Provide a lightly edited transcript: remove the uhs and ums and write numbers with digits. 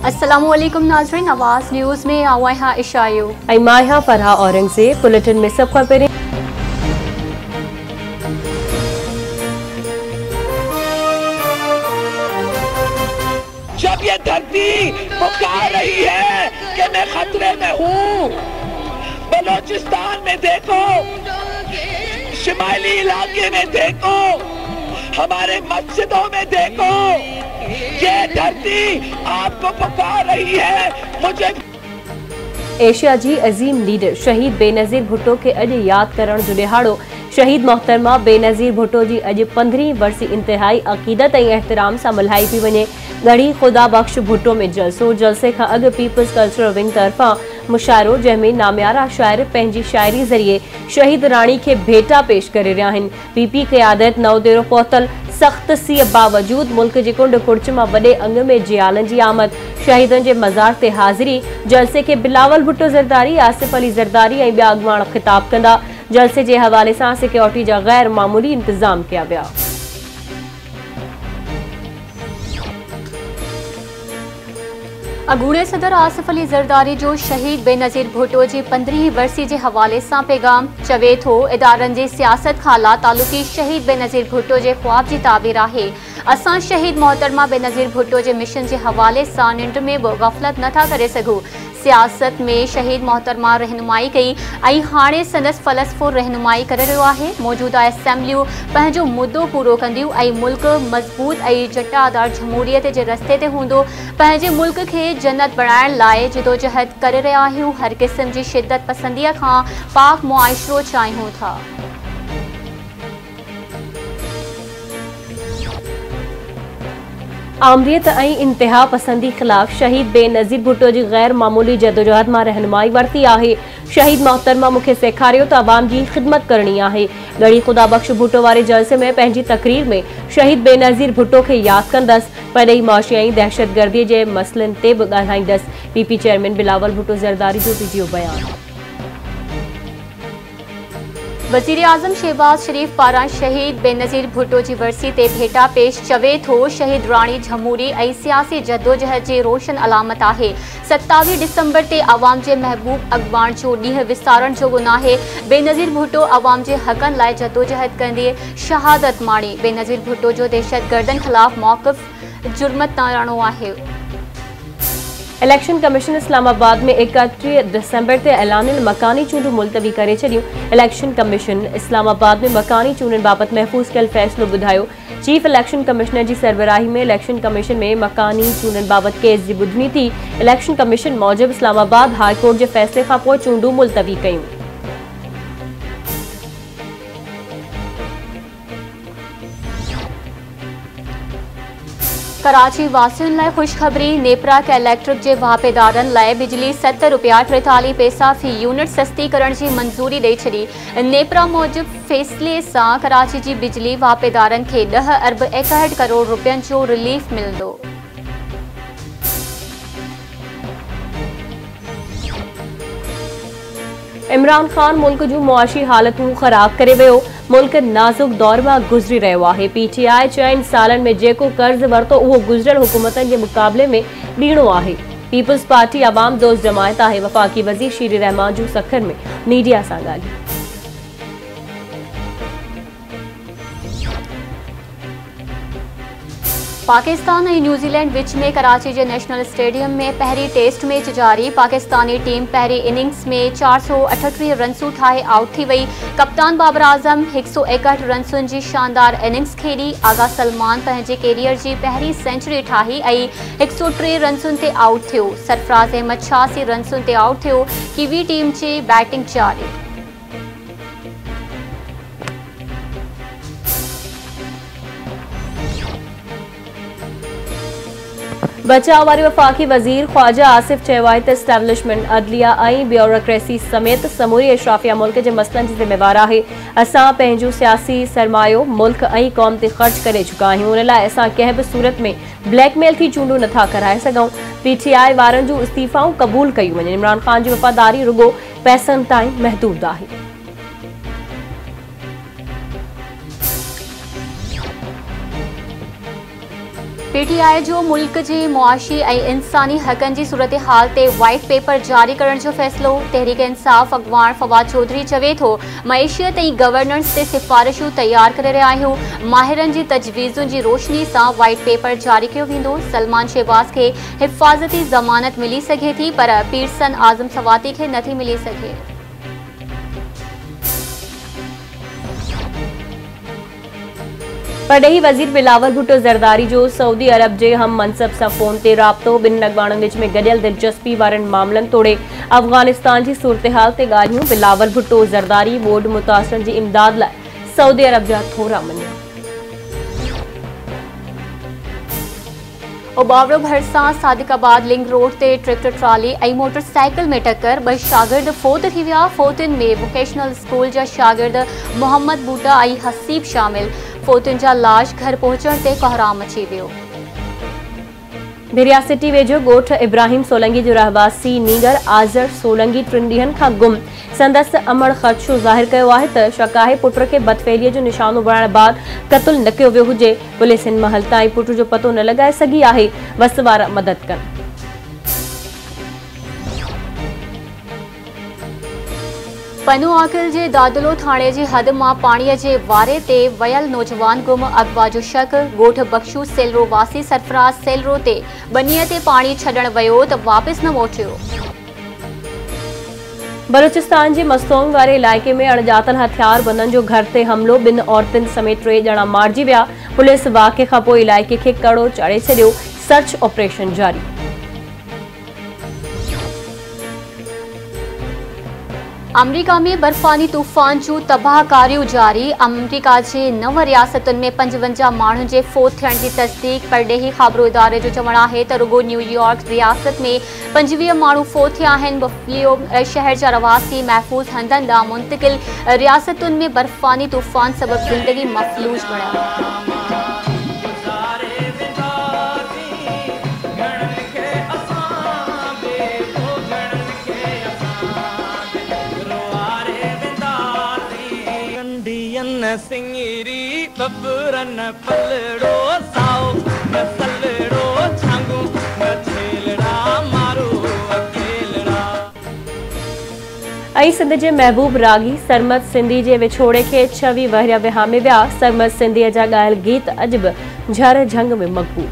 अस्सलामुअलैकुम नाज़रीन, आवाज़ न्यूज़ में आवाज़ इशायो माया फरहा औरंगज़ेब। बुलेटिन में सब खबरें। जब ये धरती पुकार रही है कि मैं खतरे में हूँ, बलोचिस्तान में देखो, शिमाली इलाके में देखो, हमारे मस्जिदों में देखो, ये धरती आपको पुकार रही है। मुझे एशिया जी अजीम लीडर शहीद बेनज़ीर भुट्टो के अज याद करण जो दिहाड़ो शहीद मोहतरमा बेनज़ीर भुट्टो जी अज 15वीं वर्सी इंतहाई अक़ीदत और एहतराम से मल्हाई पी वने। गढ़ी खुदा बख्श भुट्टो में जलसे का अग पीपल्स कल्चरल विंग तरफा मुशायरो जैमें नाम्यारा शायर पंहिंजी शायरी जरिए शहीद राणी के भेटा पेश करे रहा हैं। पीपी क़यादत नवदेरो पहुतल सख्त सी बावजूद मुल्क के कुंड कुर्च में वडे अंग में जियालन की आमद, शहीदन के मज़ार ते हाज़िरी। जलसे के बिलावल भुट्टो ज़रदारी, आसिफ अली ज़रदारी और बिया अगवान खिताब कंदा। जलसे के हवाले से सिक्योरिटी जा गैर मामूली इंतजाम किया विया। अगूणे सदर आसिफ अली ज़रदारी जो शहीद बेनज़ीर भुट्टो जी 15वीं वर्सी के हवाले से पैगाम चवे थो, इदारन की सियासत खाला तालुकी शहीद बेनज़ीर भुट्टो के ख्वाब की ताबीर है। असां शहीद मोहतरमा बेनज़ीर भुट्टो के मिशन के हवाले से निंड में गफलत नथा करे सघूं। सियासत में शहीद मोहतरमा रहनुमाई कई ऐं हाणे संदस फ़लसफ़ो रहनुमाई करे रहियो आहे। मौजूदा असेंबलियूं पंहिंजो मुद्दो पूरो कंदियूं ऐं मुल्क मज़बूत ऐं जटादार जमहूरियत जे रस्ते ते हूंदो। पंहिंजे मुल्क के जन्नत बणाइण लाइ जिदोजहद करे रहिया आहियूं। हर क़िस्म जी शिद्दत पसंदीअ खां पाक मुआशिरो चाहियूं था। आमरीत और इंतहा पसंदी खिलाफ शहीद बेनज़ीर भुट्टो की गैर मामूली जदोजहद में रहनुमाई वरती है। शहीद मोहतरमा मुखे सेखारियो तो आवाम की खिदमत करनी है। गढ़ी खुदा बख्श भुट्टो वाले जलसे में पंहिंजी तकरीर में शहीद बेनज़ीर भुट्टो के याद कंदस, परई माशी ऐं दहशतगर्दी के मसलन ते भी ॻाल्हाईंदस। पीपी चेयरमैन बिलावल भुट्टो ज़रदारी जो वीडियो बयान। वज़ीर आज़म शहबाज शरीफ पारां शहीद बेनज़ीर भुट्टो की वर्सी ते भेटा पेश चवे थो, शहीद राणी जमहूरी और सियासी जद्दोजहद के रोशन अलामत है। 27 दिसंबर ते अवाम के महबूब अगवान जो ॾींहुं विसारण जो नाहे। बेनज़ीर भुट्टो अवाम के हक़न लाइ जद्दोजहद कंदे शहादत माणी। बेनज़ीर भुट्टो जो दहशतगर्दन खिलाफ मौक़िफ़ जुर्मताणो है। इलेक्शन कमीशन इस्लामाबाद में 31 दिसंबर से ऐलान मकानी चूंडू मुलतवी करे छड़ियों। इलेक्शन कमीशन इस्लामाबाद में मकानी चूंडन बाबत महफूज कल फैसलो बुधायो। चीफ इलेक्शन कमिश्नर की सरबराही में इलेक्शन कमीशन में मकानी चूंडन बाबत केस की बुधनी थी। Election commission Mujib Islamabad high court के फैसले का पोइ चूंडू मुलतवी कयूं। कराची वासियुनि लाइ खुशखबरी, नेपरा कलेक्ट्रेट के वापेदारनि लाइ बिजली ₹7.43 फी यूनिट सस्ती करण की मंजूरी ॾेई छॾी। नेपरा मूजिब फैसले से कराची की बिजली वापेदारनि के 10 अरब 61 करोड़ रुपयनि जो रिलीफ मिलंदो। इमरान खान मुल्क जो मुआशी हालतूं खराब करे वियो। मुल्क नाजुक दौर में गुजरी रहो है। PTI चयन सालन में जेको कर्ज वरतो वो गुजरल हुकूमतन के मुकाबले में ॾीणो है। पीपल्स पार्टी अवाम दोस्त जमायत है। वफाकी वजीर शीर रहमान जो सखर में मीडिया से ॻाल्हि। पाकिस्तान और न्यूजीलैंड विच में कराची के नेशनल स्टेडियम में पहली टेस्ट मैच जारी। पाकिस्तानी टीम पहली इनिंग्स में 438 रनसूं ठाहे आउट थी वही। कप्तान बाबर आजम 161 रनसूं की शानदार इनिंग्स खेड़ी। आगा सलमान पंहिंजे कैरियर की पहली सेंचुरी ठाही और 103 रनसूं ते आउट थियो। सरफराज अहमद 86 रनसूं ते आउट थियो। कीवी टीम की बैटिंग जारी। बचाव वारे वफ़ाक़ी वज़ीर ख़्वाजा आसिफ चयो आहे त एस्टेब्लिशमेंट अदलिया ऐं ब्यूरोक्रेसी समेत समूरी अशराफिया मुल्क जे मसइलनि जी ज़िम्मेवार आहे। असां पंहिंजो सियासी सरमायो मुल्क ऐं क़ौम ते ख़र्च करे चुका आहियूं। उन लाइ असां कंहिं बि सूरत में ब्लैकमेल थी चूंडूं नथा कराए सघूं। PTI वारनि जूं इस्तीफ़ाऊं क़बूल कयूं वञनि। इमरान ख़ान जी वफ़ादारी रुगो पैसनि ताईं महदूद आहे। PTI जो मुल्क जे मुआशी ऐं इंसानी हक़नि जी सूरत हाल ते वाइट पेपर जारी करण जो फ़ैसिलो। तहरीक इंसाफ़ अॻवान फवाद चौधरी चवे थो मईशियत ऐं गवर्नेंस ते सिफ़ारिशूं तयार करे रहिया आहियूं। माहिरनि जी तजवीज़ुनि जी रोशनी सां वाइट पेपर जारी कयो वेंदो। सलमान शहबाज़ खे हिफ़ाज़ती ज़मानत मिली सघे थी पर पीरसन आज़म सवाती खे नथी मिली सघे। परॾेही वज़ीर बिलावल भुट्टो ज़रदारी जो सऊदी अरब जे हम मनसब सां फ़ोन ते राब्तो। ॿिनि अॻवाननि विच में गॾियल दिलचस्पी वारनि मामलनि तोड़े अफ़गानिस्तान जी सूरतहाल ते ॻाल्हियूं। बिलावल भुट्टो ज़रदारी ॿोॾि मुतासिरनि जी इमदाद लाइ सऊदी अरब जा थोरा मञिया। उबावड़ो भरिसां सादिकाबाद लिंक रोड ते ट्रैक्टर ट्राली ऐं मोटरसाइकिल में टक्कर। 2 शागिर्द फोत थी विया। फोतुनि में वोकेशनल स्कूल जा शागिर्द मोहम्मद बूटा ऐं हसीब शामिल। फोतुनि जा लाश घर पहुचण ते कोहराम अची वियो। भिरिया सिटी वेझो ॻोठ इब्राहिम सोलंगी जो रहवासी नीगर आज़र सोलंगी 3 ॾींहनि खां गुम। संदसि अमड़ ख़दशो ज़ाहिर कयो आहे त शक आहे पुट खे बदफ़ेलीअ जो निशानो बणाइण बाद क़त्ल न कयो वियो हुजे। पुलिस हिन महल ताईं पुट जो पतो न लॻाए सघी आहे। वस वारा मदद कनि। पनु आकिल जे दादलो थाणे जी हद मां पाणीअ जे वारे ते वयल नौजवान गुम। अगवा जो शक। ॻोठ बख्शू सेलरो वासी सरफराज सेलरो ते बनीअ ते पाणी छॾण वियो त वापसि न मोटियो। बलूचिस्तान जे मस्तोंग वारे इलाइक़े में अणॼातल हथियार बंदनि जो घर ते हमिलो। 2 औरतुनि समेत 3 ॼणा मारिजी विया। पुलिस वाक़े खां पोइ इलाइक़े खे कड़ो चाढ़े छॾियो। सर्च ऑपरेशन जारी। अमरीका में बर्फानी तूफ़ान जूं तबाहकारियूं जारी। अमरीका जे 9 रियासतुनि में 55 माण्हुनि जे फोत थियण जी तस्दीक। परॾेही ख़बरो इदारे जो चवणु आहे त रुगो न्यूयॉर्क रियासत में 25 माण्हू फोत थिया आहिनि। बफलियो शहर जा रवासी महफ़ूज़ हंधनि ॾांहुं मुंतक़िल। रियासतुनि में बर्फानी तूफ़ान सबबि ज़िंदगी मफ़लूज बणिया। सिंगरी बबरन पलड़ो साओ न सलड़ो छांगू न छेलड़ा मारो अकेलड़ा। ऐं सिंध जे महबूब रागी सरमद सिंधी जे विछोड़े खे 26 वहिरिया विहामे विया। सरमद सिंधीअ जा ॻायल गीत अॼु बि झर झंग में मक़बूल।